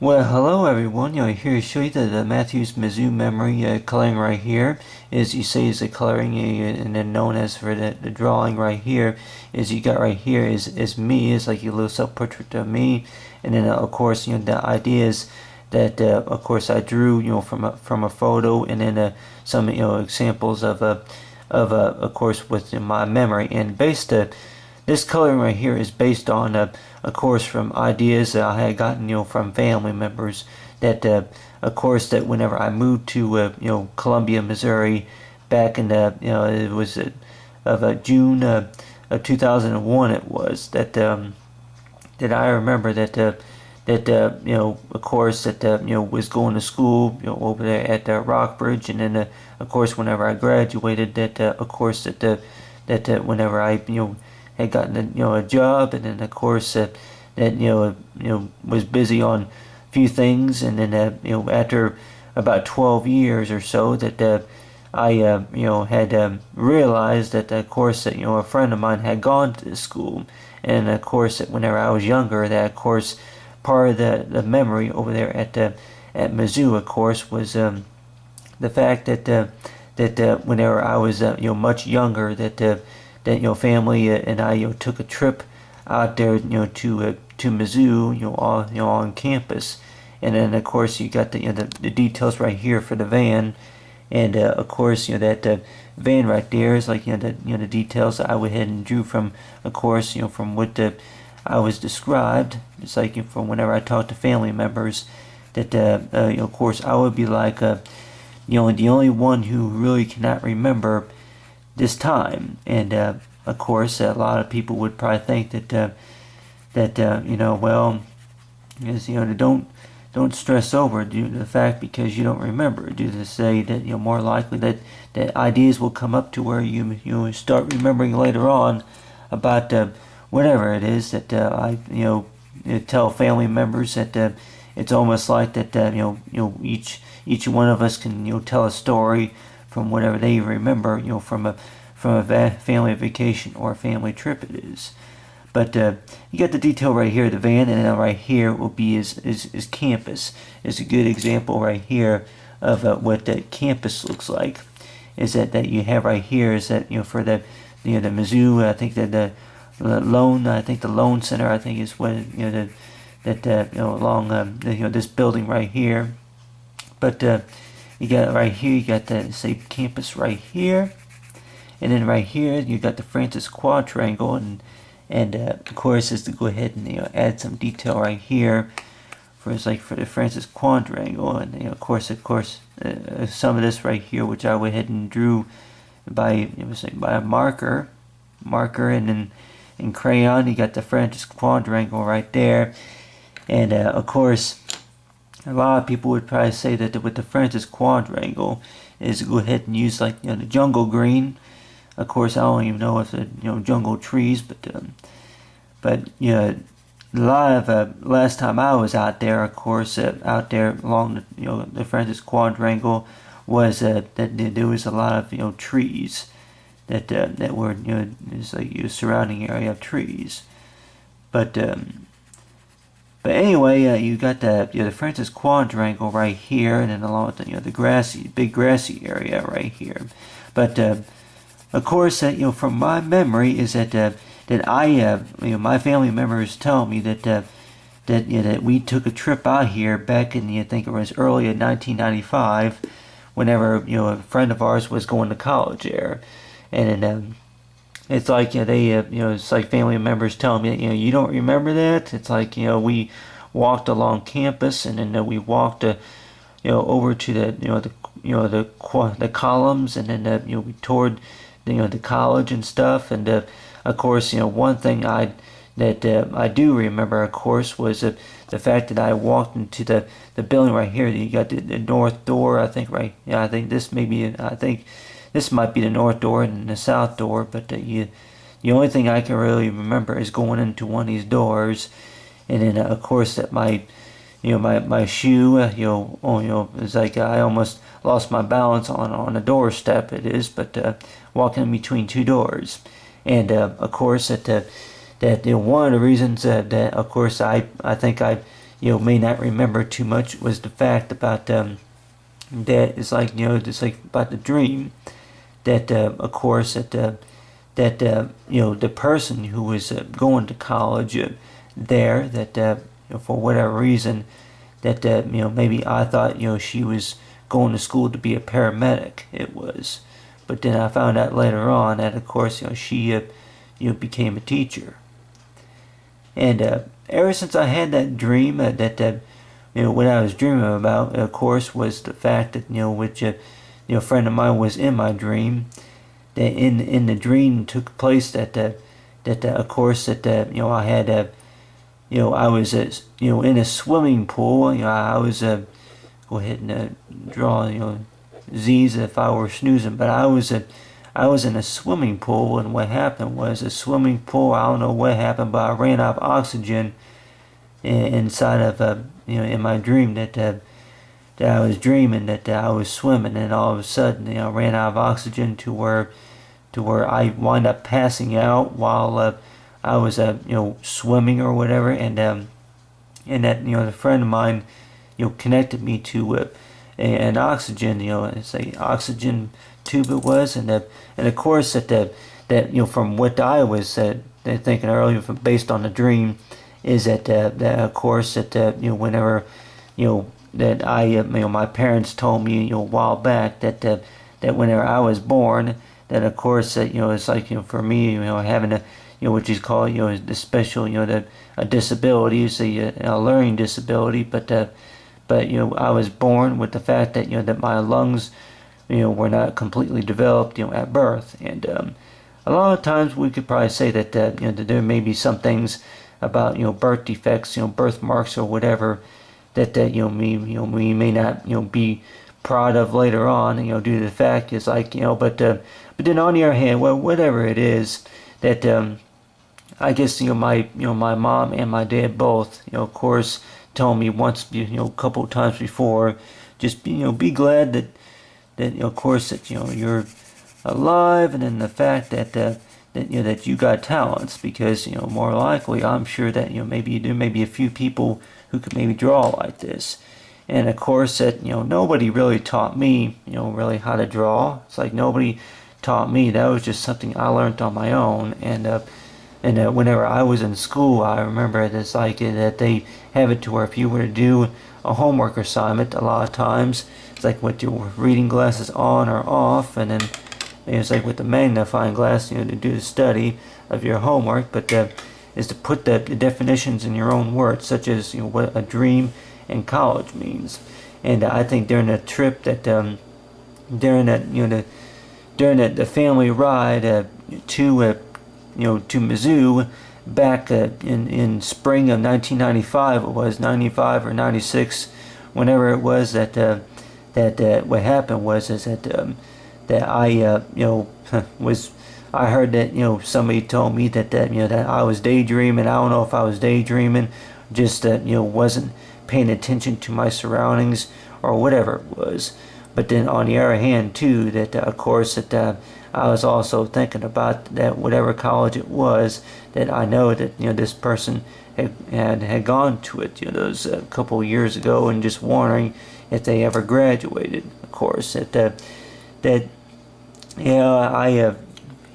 Well, hello everyone. Here to show you the Matthews Mizzou memory coloring right here. As you say, is the coloring, and then known as for the drawing right here. Is you got right here is me. It's like a little self-portrait of me, and then of course the idea is that of course I drew from a photo, and then some examples of course within my memory, and based this coloring right here is based on, of course, from ideas that I had gotten, from family members. That, of course, that whenever I moved to, Columbia, Missouri, back in it was of June of 2001. It was that I remember of course, that was going to school, over there at Rockbridge, and then, of course, whenever I graduated, that, of course, that whenever I, had gotten a job, and then of course that was busy on a few things, and then after about 12 years or so that I had realized that of course that a friend of mine had gone to this school, and of course that whenever I was younger, that of course part of the memory over there at Mizzou, of course, was the fact that whenever I was much younger, that family and I took a trip out there to Mizzou, all on campus, and then of course you got the details right here for the van, and of course that van right there is like the details that I went ahead and drew from, of course, from what I was described. It's like from whenever I talked to family members that of course I would be like the only one who really cannot remember this time, and of course a lot of people would probably think that well, is don't stress over due to the fact because you don't remember, due to say that more likely that ideas will come up to where you start remembering later on about whatever it is that I tell family members that it's almost like that each one of us can tell a story from whatever they remember, from a family vacation or a family trip it is. But you got the detail right here, the van, and then right here will be is campus. Is a good example right here of what that campus looks like. Is that you have right here is that for the the Mizzou, I think that the loan center, I think is what along this building right here. But you got right here, you got the say campus right here, and then right here you got the Francis quadrangle, and of course is to go ahead and add some detail right here for the Francis quadrangle, and of course some of this right here which I went ahead and drew by by a marker, and then in crayon you got the Francis quadrangle right there, and of course a lot of people would probably say that with the Francis quadrangle is to go ahead and use like the jungle green. Of course, I don't even know if the jungle trees, but a lot of last time I was out there, of course, out there along the Francis quadrangle was that there was a lot of trees that were it's like surrounding area of trees, but anyway, you got the Francis quadrangle right here, and then along with the big grassy area right here. But of course, from my memory is that I my family members tell me that we took a trip out here back in I think it was early in 1995, whenever a friend of ours was going to college there, and then. It's like they it's like family members telling me that you don't remember that. It's like we walked along campus, and then we walked over to the columns, and then we toured the college and stuff. And of course one thing I do remember, of course, was the fact that I walked into the building right here. You got the north door, I think, right? Yeah, I think this might be the north door and the south door, but the only thing I can really remember is going into one of these doors, and then of course that my shoe, it's like I almost lost my balance on the doorstep. It is, but walking in between two doors, and of course that one of the reasons that of course I think I may not remember too much was the fact about that it's like just like about the dream that of course that the person who was going to college there that for whatever reason that maybe I thought she was going to school to be a paramedic. It was, but then I found out later on that of course she became a teacher. And ever since I had that dream, what I was dreaming about, of course, was the fact that which a friend of mine was in my dream. That in the dream took place that of course that I had I was in a swimming pool. I was go ahead and draw Z's if I were snoozing, but I was in a swimming pool, and what happened was a swimming pool. I don't know what happened, but I ran out of oxygen inside of in my dream that I was dreaming that I was swimming, and all of a sudden I ran out of oxygen to where I wind up passing out while I was swimming or whatever, and that a friend of mine connected me to an oxygen it's a oxygen tube it was, and of course that from what I was thinking earlier, based on the dream, is that of course that whenever that I my parents told me a while back that whenever I was born, that of course that it's like for me having a what you call the special a disability, is a learning disability, but I was born with the fact that that my lungs were not completely developed at birth, and a lot of times we could probably say that that there may be some things about birth defects, birthmarks or whatever that we may not be proud of later on, due to the fact is like but then on the other hand, well, whatever it is that I guess my my mom and my dad both of course told me once a couple of times before, just be glad that of course that you're alive, and then the fact that that you got talents, because more likely I'm sure that maybe there may be a few people who could maybe draw like this. And of course that nobody really taught me really how to draw. It's like nobody taught me. That was just something I learned on my own. And whenever I was in school, I remember it's like that they have it to where if you were to do a homework assignment, a lot of times it's like with your reading glasses on or off, and then it's like with the magnifying glass, to do the study of your homework, but is to put the definitions in your own words, such as what a dream in college means. And I think during the trip that during the family ride to Mizzou back in spring of 1995, it was 95 or 96, whenever it was that what happened was is that I was, I heard that somebody told me that that I was daydreaming. I don't know if I was daydreaming, just that wasn't paying attention to my surroundings or whatever it was. But then on the other hand too, that of course that I was also thinking about that whatever college it was, that I know that this person had gone to it those couple of years ago, and just wondering if they ever graduated. Of course that I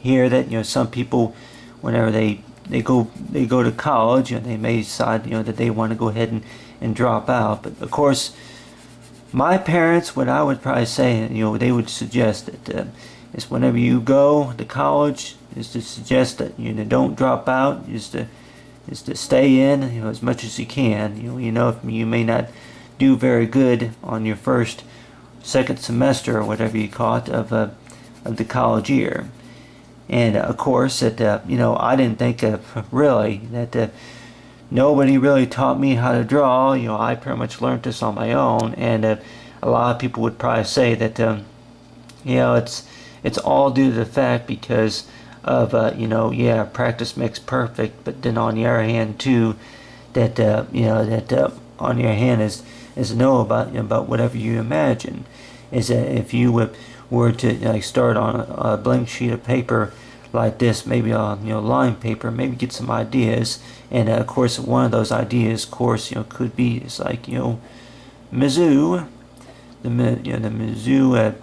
hear that some people, whenever they go to college, and they may decide that they want to go ahead and drop out. But of course, my parents, what I would probably say, they would suggest that is whenever you go to college, is to suggest that don't drop out, is to stay in as much as you can. If you may not do very good on your second semester or whatever you call it of the college year. And of course that I didn't think really that nobody really taught me how to draw. I pretty much learned this on my own, and a lot of people would probably say that it's all due to the fact because of practice makes perfect. But then on the other hand too, that on the other hand is know about whatever you imagine. Is that if you were to start on a blank sheet of paper, like this, maybe on line paper, maybe get some ideas. And of course, one of those ideas, of course, could be it's like Mizzou, the Mizzou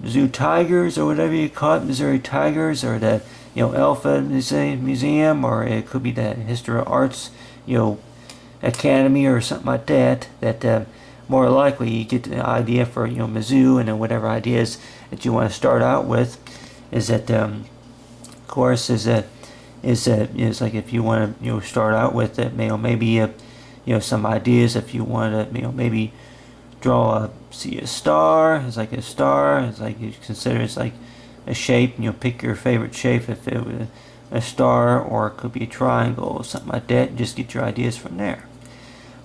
Mizzou Tigers or whatever you call it, Missouri Tigers, or the Alpha Museum, or it could be the History of Arts Academy or something like that. That more likely you get the idea for Mizzou, and then whatever ideas that you want to start out with is that of course is like if you want to start out with it, maybe some ideas if you want to maybe draw see a star. It's like a star. It's like you consider it's like a shape. Pick your favorite shape if it was a star, or it could be a triangle or something like that. And just get your ideas from there.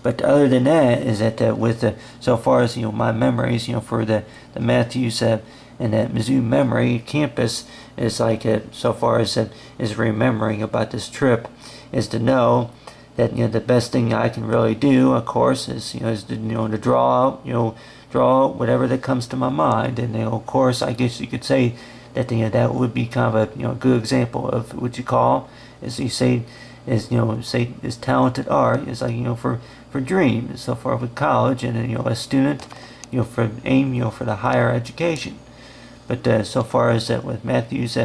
But other than that, is that with so far as my memories, for the Matthews and that Mizzou memory campus is like so far as is remembering about this trip is to know that the best thing I can really do, of course, is to draw out whatever that comes to my mind. And of course, I guess you could say that that would be kind of a good example of what you call, as you say, is is talented art is like for dreams. So far with college and a student for aim for the higher education. But so far as that with Matthew's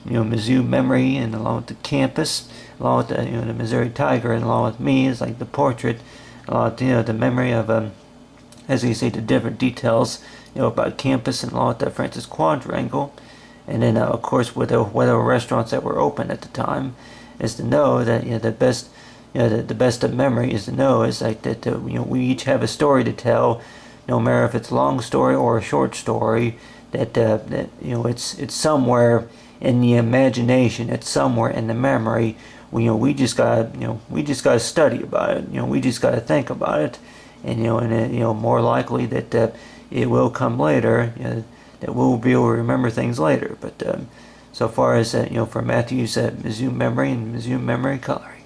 Mizzou memory, and along with the campus, along with the Missouri Tiger, and along with me is like the portrait, along with the memory of as you say, the different details about campus, and along with the Francis Quadrangle, and then of course with whatever restaurants that were open at the time, is to know that the best the best of memory is to know is like that we each have a story to tell, no matter if it's a long story or a short story. That it's somewhere in the imagination, it's somewhere in the memory. We just gotta study about it. We just gotta think about it, and more likely that it will come later. That we'll be able to remember things later. But so far as for Matthew's Mizzou memory and Mizzou memory coloring.